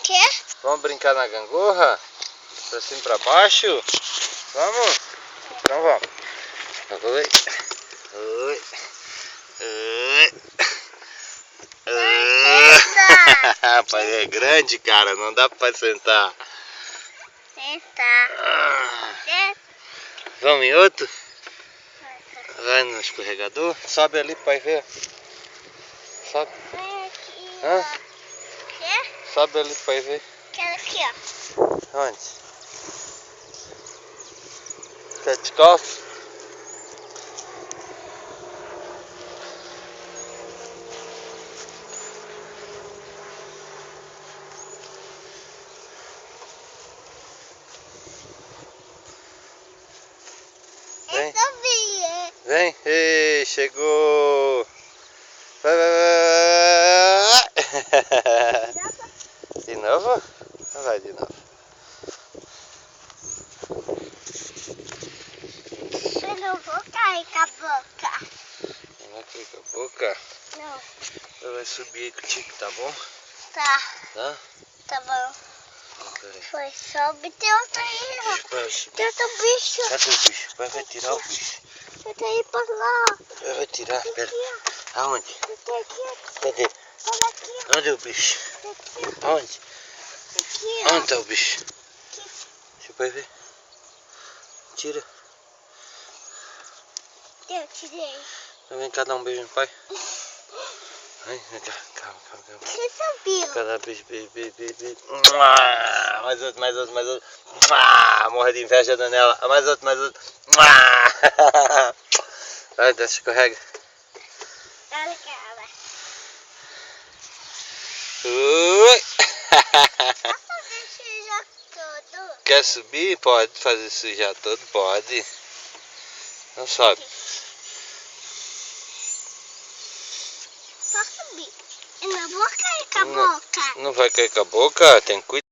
Quê? Vamos brincar na gangorra? Pra cima e pra baixo? Vamos? Então vamos. Oi. Oi. Oi. Rapaz, é grande, cara. Não dá pra sentar. Sentar. Vamos em outro? Vai no escorregador. Sobe ali pra ver. Sobe. Vem aqui, Hã? ó. Quê? Sobe ali pra ver. Quero aqui, ó. Onde? Tá descalço? Vem. Eu subi. Vem. Ei, chegou. Vai, vai, vai. De novo? Vai de novo. Eu não vou cair com a boca. Não vai cair com a boca? Não. Eu vou subir contigo, tá bom? Tá. Tá? Tá bom. Peraí. Foi, sobe. Tem outro aí, ó. Tem outro bicho. Cadê o bicho? Vai tirar o bicho. Eu tenho pra lá. Vai tirar, Aqui, pera. ó. Aonde? Tem aqui, ó. Cadê? Olha aqui, Onde é o bicho? ó. Aqui, Aonde? aqui, ó. Onde tá o bicho? Aqui. Deixa o pai ver. Tira. Eu tirei. Vem cá dar um beijo no pai. Vem cá, calma. Você subiu. Cada beijo. Mais outro. Morre de inveja, Daniela. Mais outro. Vai, desce, escorrega. Olha, cara. Ui. Fazer sujar tudo. Quer subir? Pode fazer sujar todo, pode. Não sobe. Só subir. Eu não vou cair com a boca. Não vai cair com a boca, tem cuidado.